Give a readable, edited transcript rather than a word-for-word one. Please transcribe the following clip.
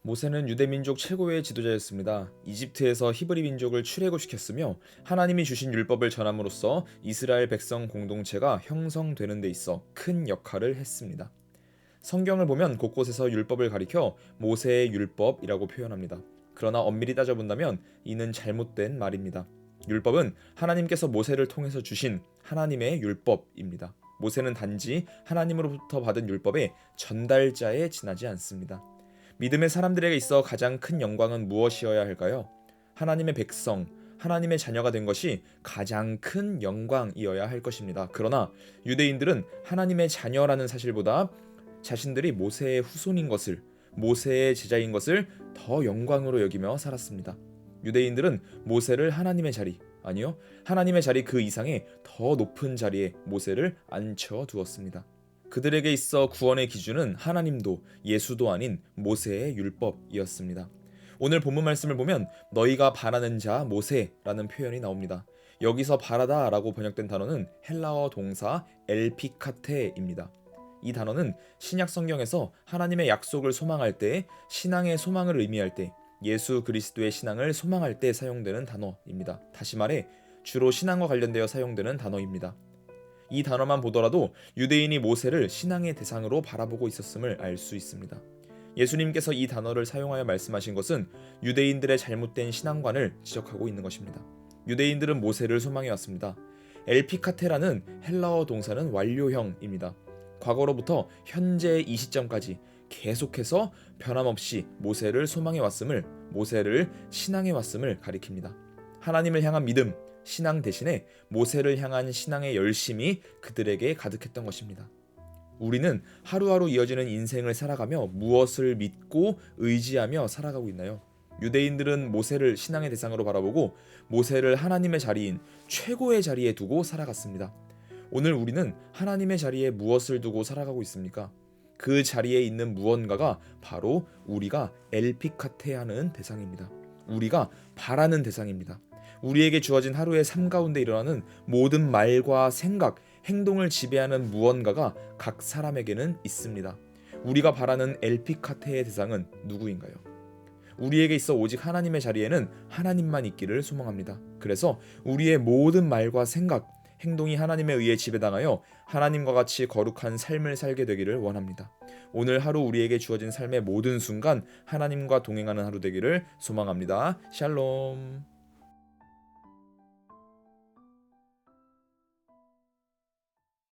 모세는 유대 민족 최고의 지도자였습니다. 이집트에서 히브리 민족을 출애굽시켰으며 하나님이 주신 율법을 전함으로써 이스라엘 백성 공동체가 형성되는 데 있어 큰 역할을 했습니다. 성경을 보면 곳곳에서 율법을 가리켜 모세의 율법이라고 표현합니다. 그러나 엄밀히 따져본다면 이는 잘못된 말입니다. 율법은 하나님께서 모세를 통해서 주신 하나님의 율법입니다. 모세는 단지 하나님으로부터 받은 율법의 전달자에 지나지 않습니다. 믿음의 사람들에게 있어 가장 큰 영광은 무엇이어야 할까요? 하나님의 백성, 하나님의 자녀가 된 것이 가장 큰 영광이어야 할 것입니다. 그러나 유대인들은 하나님의 자녀라는 사실보다 자신들이 모세의 후손인 것을, 모세의 제자인 것을 더 영광으로 여기며 살았습니다. 유대인들은 모세를 하나님의 자리, 아니요, 하나님의 자리 그 이상의 더 높은 자리에 모세를 앉혀 두었습니다. 그들에게 있어 구원의 기준은 하나님도 예수도 아닌 모세의 율법이었습니다. 오늘 본문 말씀을 보면 너희가 바라는 자 모세라는 표현이 나옵니다. 여기서 바라다 라고 번역된 단어는 헬라어 동사 엘피카테입니다. 이 단어는 신약 성경에서 하나님의 약속을 소망할 때, 신앙의 소망을 의미할 때, 예수 그리스도의 신앙을 소망할 때 사용되는 단어입니다. 다시 말해 주로 신앙과 관련되어 사용되는 단어입니다. 이 단어만 보더라도 유대인이 모세를 신앙의 대상으로 바라보고 있었음을 알 수 있습니다. 예수님께서 이 단어를 사용하여 말씀하신 것은 유대인들의 잘못된 신앙관을 지적하고 있는 것입니다. 유대인들은 모세를 소망해 왔습니다. 엘피카테라는 헬라어 동사는 완료형입니다. 과거로부터 현재 이 시점까지 계속해서 변함없이 모세를 소망해 왔음을, 모세를 신앙해 왔음을 가리킵니다. 하나님을 향한 믿음, 신앙 대신에 모세를 향한 신앙의 열심이 그들에게 가득했던 것입니다. 우리는 하루하루 이어지는 인생을 살아가며 무엇을 믿고 의지하며 살아가고 있나요? 유대인들은 모세를 신앙의 대상으로 바라보고 모세를 하나님의 자리인 최고의 자리에 두고 살아갔습니다. 오늘 우리는 하나님의 자리에 무엇을 두고 살아가고 있습니까? 그 자리에 있는 무언가가 바로 우리가 엘피카테하는 대상입니다. 우리가 바라는 대상입니다. 우리에게 주어진 하루의 삶 가운데 일어나는 모든 말과 생각, 행동을 지배하는 무언가가 각 사람에게는 있습니다. 우리가 바라는 엘피카테의 대상은 누구인가요? 우리에게 있어 오직 하나님의 자리에는 하나님만 있기를 소망합니다. 그래서 우리의 모든 말과 생각, 행동이 하나님에 의해 지배당하여 하나님과 같이 거룩한 삶을 살게 되기를 원합니다. 오늘 하루 우리에게 주어진 삶의 모든 순간 하나님과 동행하는 하루 되기를 소망합니다. 샬롬.